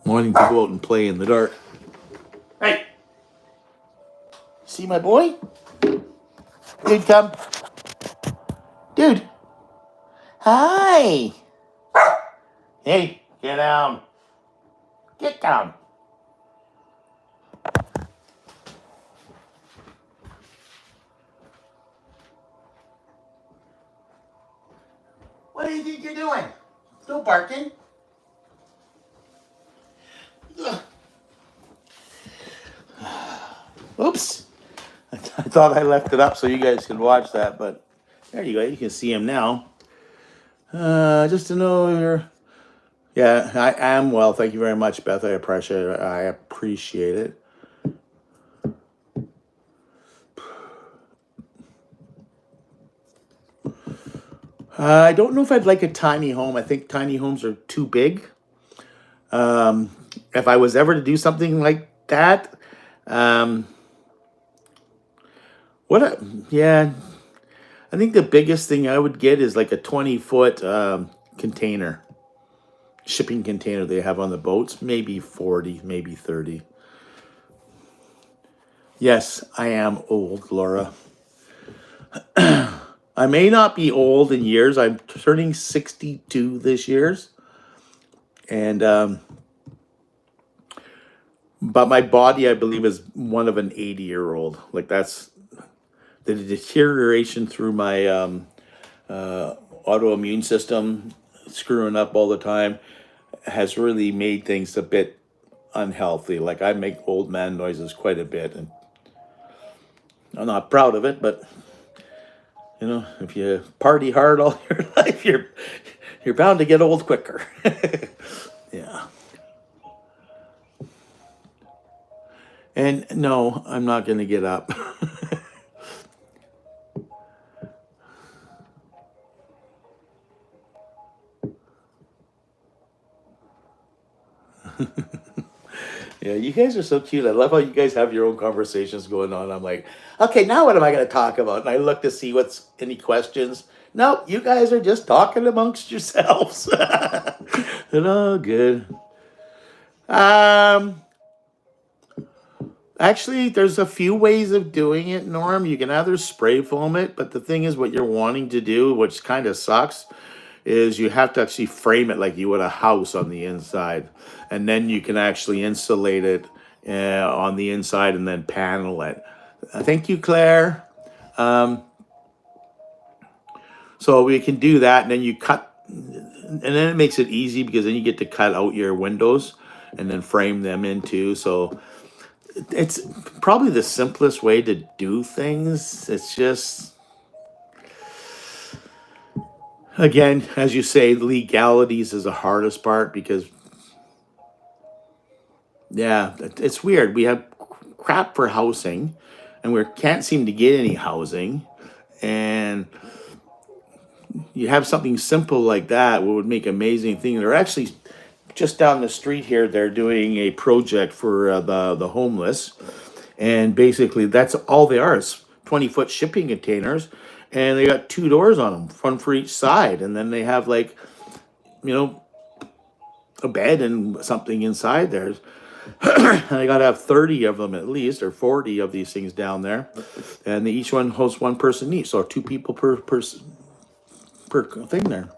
wanting to go out and play in the dark. Hey, see my boy? Dude, come. Dude. Hi. Hey, get down. Get down. What do you think you're doing? Still barking? Ugh. Oops. I thought I left it up so you guys could watch that, but there you go. You can see him now. Just to know you're... Yeah, I am well. Thank you very much, Beth. I appreciate it. I don't know if I'd like a tiny home. I think tiny homes are too big. If I was ever to do something like that, yeah, I think the biggest thing I would get is like a 20-foot container, shipping container they have on the boats, maybe 40, maybe 30. Yes, I am old, Laura. I may not be old in years. I'm turning 62 this year. And, but my body, I believe, is one of an 80-year-old. Like, that's the deterioration through my autoimmune system, screwing up all the time, has really made things a bit unhealthy. Like, I make old man noises quite a bit, and I'm not proud of it, but you know, if you party hard all your life, you're bound to get old quicker. Yeah. And no, I'm not going to get up. Yeah, you guys are so cute. I love how you guys have your own conversations going on. I'm like, okay, now what am I going to talk about? And I look to see what's any questions. No, you guys are just talking amongst yourselves. And all good. Actually, there's a few ways of doing it, Norm. You can either spray foam it, but the thing is, what you're wanting to do, which kind of sucks, is you have to actually frame it like you would a house on the inside, and then you can actually insulate it on the inside and then panel it. Thank you, Claire. So we can do that, and then you cut, and then it makes it easy because then you get to cut out your windows and then frame them into. So it's probably the simplest way to do things. It's just, again, as you say, legalities is the hardest part because, yeah, it's weird. We have crap for housing, and we can't seem to get any housing. And you have something simple like that, what would make amazing things. They're actually just down the street here. They're doing a project for the homeless, and basically that's all they are. Is 20-foot shipping containers, and they got 2 doors on them, one for each side, and then they have, like, you know, a bed and something inside there. And they got to have 30 of them at least, or 40 of these things down there, and each one holds one person each, so 2 people per person per thing there.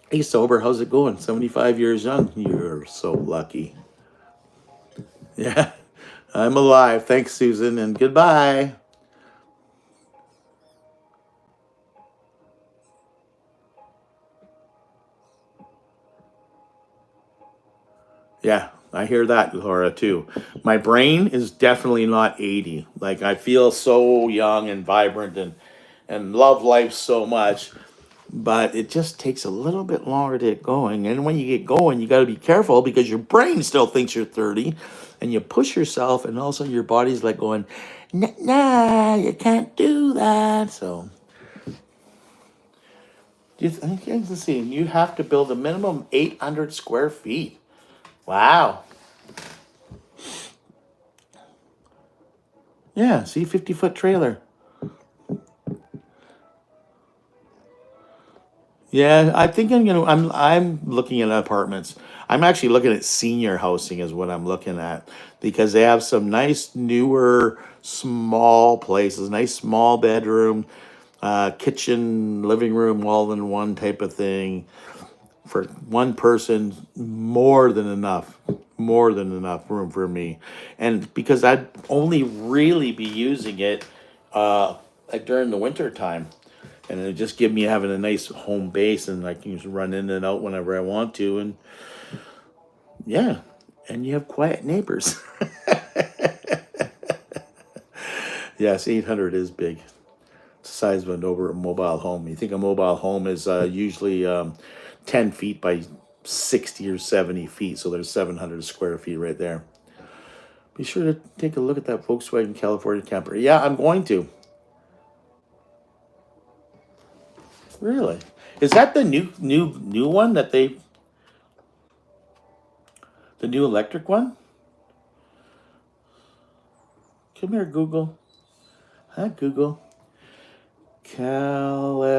Hey, sober, how's it going? 75 years young. You're so lucky. Yeah, I'm alive. Thanks, Susan, and goodbye. Yeah, I hear that, Laura, too. My brain is definitely not 80. Like, I feel so young and vibrant and love life so much, but it just takes a little bit longer to get going. And when you get going, you got to be careful because your brain still thinks you're 30 and you push yourself, and also your body's like going, nah, you can't do that. So, do you think, let's see, you have to build a minimum 800 square feet. Wow. Yeah, see, 50-foot trailer. Yeah, I think I'm looking at apartments. I'm actually looking at senior housing is what I'm looking at because they have some nice newer small places, nice small bedroom, kitchen, living room, all in one type of thing for one person. More than enough room for me, and because I'd only really be using it like during the winter time, and it just give me having a nice home base, and I can just run in and out whenever I want to, and yeah, and you have quiet neighbors. Yes, 800 is big. It's the size of an over a mobile home. You think a mobile home is usually 10 feet by 60 or 70 feet, so there's 700 square feet right there. Be sure to take a look at that Volkswagen California camper. Yeah, I'm going to. Really? Is that the new one that the new electric one? Come here, Google. Hi, Google. California.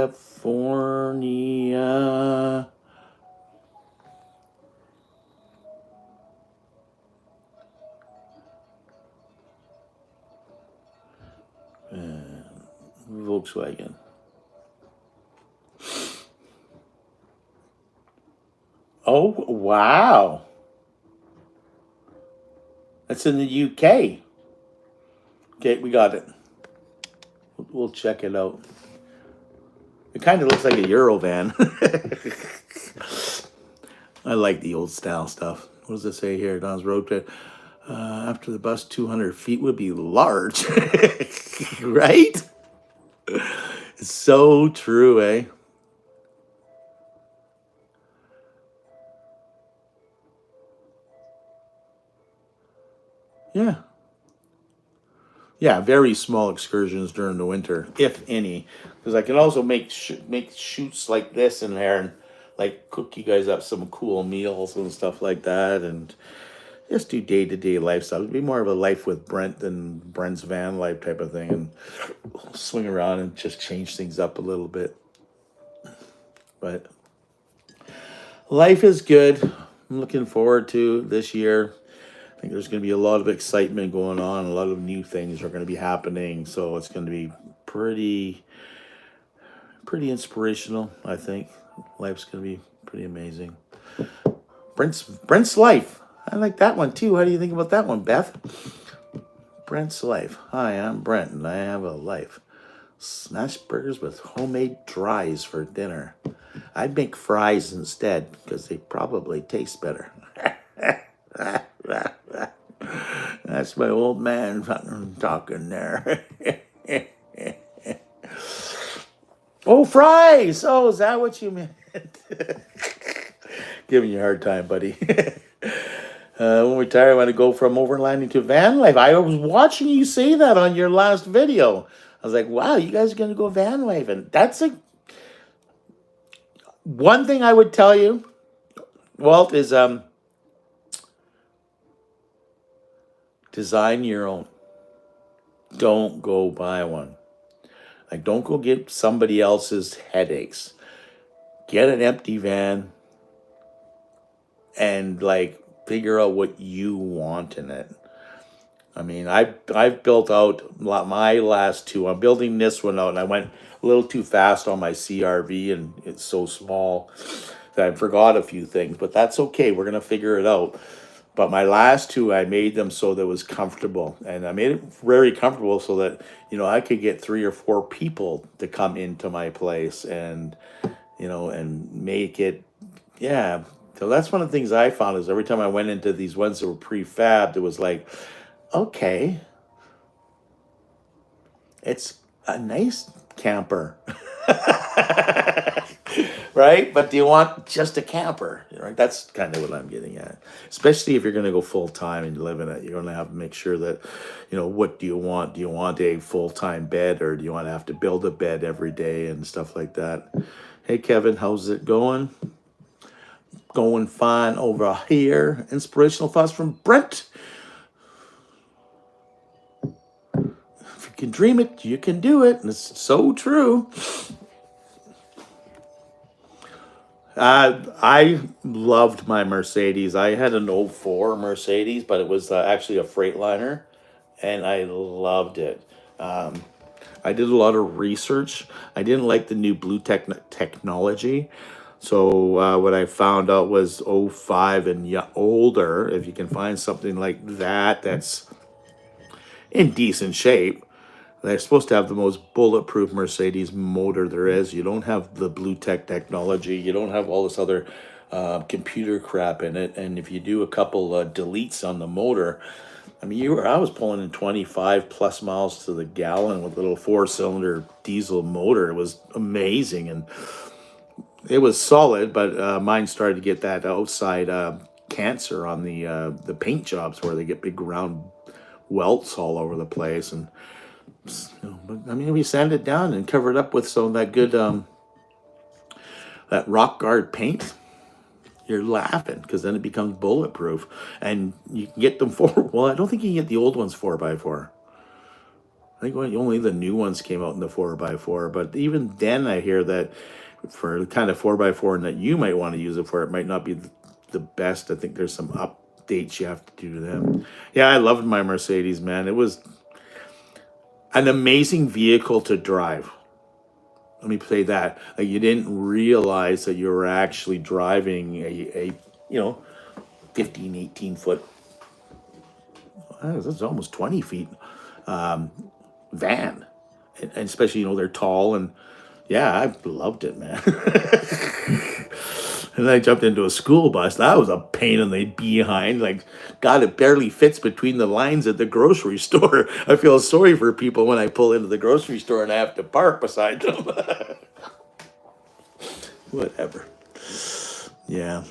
Volkswagen. Oh, wow. That's in the UK. Okay, we got it. We'll check it out. It kind of looks like a Eurovan. I like the old style stuff. What does it say here? Don's road trip. After the bus, 200 feet would be large. Right? It's so true, eh? Yeah. Yeah, very small excursions during the winter, if any, because I can also make shoots like this in there and like cook you guys up some cool meals and stuff like that, and just do day to day lifestyle. It'd be more of a life with Brent than Brent's van life type of thing, and swing around and just change things up a little bit. But life is good. I'm looking forward to this year. I think there's going to be a lot of excitement going on. A lot of new things are going to be happening. So it's going to be pretty inspirational. I think life's going to be pretty amazing. Brent's life. I like that one too. How do you think about that one, Beth? Brent's life. Hi, I'm Brent, and I have a life. Smash burgers with homemade dries for dinner. I'd make fries instead because they probably taste better. That's my old man talking there. Oh, fries! Oh, is that what you meant? Giving you a hard time, buddy. When we're tired, I want to go from overlanding to van life. I was watching you say that on your last video. I was like, wow, you guys are going to go van life. And that's one thing I would tell you, Walt, is design your own. Don't go buy one. Like, don't go get somebody else's headaches. Get an empty van and like figure out what you want in it. I mean, I've built out my last two. I'm building this one out, and I went a little too fast on my CRV, and it's so small I forgot a few things, but that's okay. We're gonna figure it out. But my last two, I made them so that it was comfortable, and I made it very comfortable so that I could get 3 or 4 people to come into my place, and and make it, yeah. So that's one of the things I found is every time I went into these ones that were prefabbed, it was like, okay, it's a nice camper. Right? But do you want just a camper? Right? That's kind of what I'm getting at. Especially if you're going to go full time and live in it, you're going to have to make sure that, what do you want? Do you want a full time bed, or do you want to have to build a bed every day and stuff like that? Hey, Kevin, how's it going? Going fine over here. Inspirational thoughts from Brent. If you can dream it, you can do it. And it's so true. I loved my Mercedes. I had an '04 Mercedes, but it was actually a Freightliner, and I loved it. Um, I did a lot of research. I didn't like the new blue technology. So what I found out was '05 and older, if you can find something like that that's in decent shape. They're supposed to have the most bulletproof Mercedes motor there is. You don't have the blue technology. You don't have all this other computer crap in it. And if you do a couple deletes on the motor, I mean, I was pulling in 25 plus miles to the gallon with a little 4-cylinder diesel motor. It was amazing, and it was solid. But mine started to get that outside cancer on the paint jobs where they get big round welts all over the place. And but I mean, we sand it down and cover it up with some of that good that rock guard paint. You're laughing because then it becomes bulletproof, and you can get them for. Well, I don't think you can get the old ones 4x4. I think only the new ones came out in the 4x4. But even then, I hear that for the kind of 4x4 and that you might want to use it for, it might not be the best. I think there's some updates you have to do to them. Yeah, I loved my Mercedes, man. It was an amazing vehicle to drive. Let me say that. Like, you didn't realize that you were actually driving a 15, 18 foot, that's almost 20 feet van. And especially, they're tall, and yeah, I loved it, man. And then I jumped into a school bus. That was a pain in the behind. Like, God, it barely fits between the lines at the grocery store. I feel sorry for people when I pull into the grocery store and I have to park beside them. Whatever. Yeah.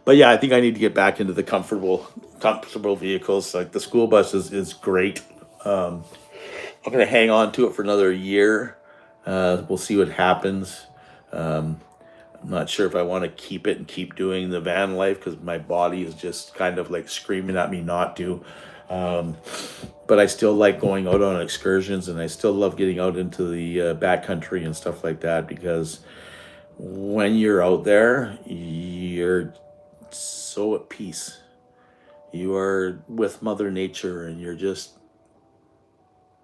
But yeah, I think I need to get back into the comfortable vehicles. Like the school bus is great. I'm going to hang on to it for another year. We'll see what happens. I'm not sure if I want to keep it and keep doing the van life because my body is just kind of like screaming at me not to. But I still like going out on excursions, and I still love getting out into the backcountry and stuff like that, because when you're out there, you're so at peace. You are with Mother Nature, and you're just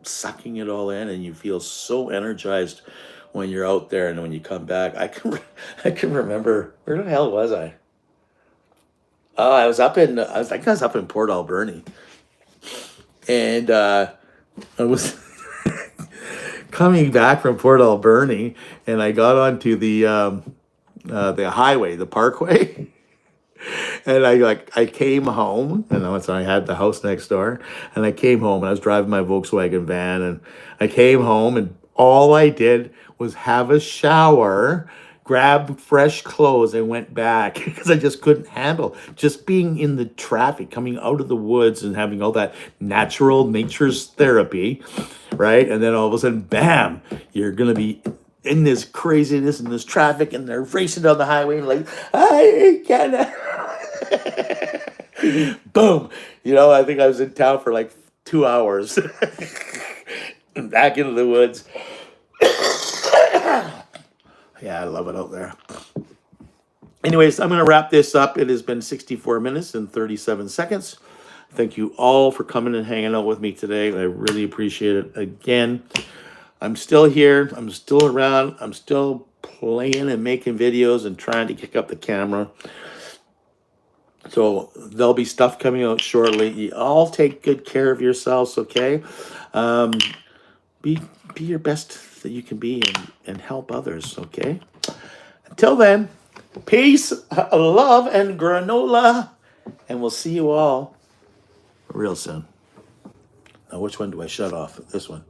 sucking it all in, and you feel so energized when you're out there. And when you come back, I can remember, where the hell was I? Oh, I think I was up in Port Alberni, and I was coming back from Port Alberni, and I got onto the highway, the parkway. And I came home, and I had the house next door, and I came home, and I was driving my Volkswagen van, and I came home, and all I did was have a shower, grab fresh clothes, and went back because I just couldn't handle just being in the traffic, coming out of the woods and having all that nature's therapy, right? And then all of a sudden, bam, you're gonna be in this craziness and this traffic, and they're racing down the highway like, I can't. Boom. I think I was in town for like 2 hours. Back into the woods. Yeah, I love it out there. Anyways, I'm going to wrap this up. It has been 64 minutes and 37 seconds. Thank you all for coming and hanging out with me today. I really appreciate it. Again, I'm still here. I'm still around. I'm still playing and making videos and trying to kick up the camera. So there'll be stuff coming out shortly. You all take good care of yourselves, okay? Um, be your best that you can be and help others, okay? Until then, peace, love, and granola. And we'll see you all real soon. Now, which one do I shut off? This one.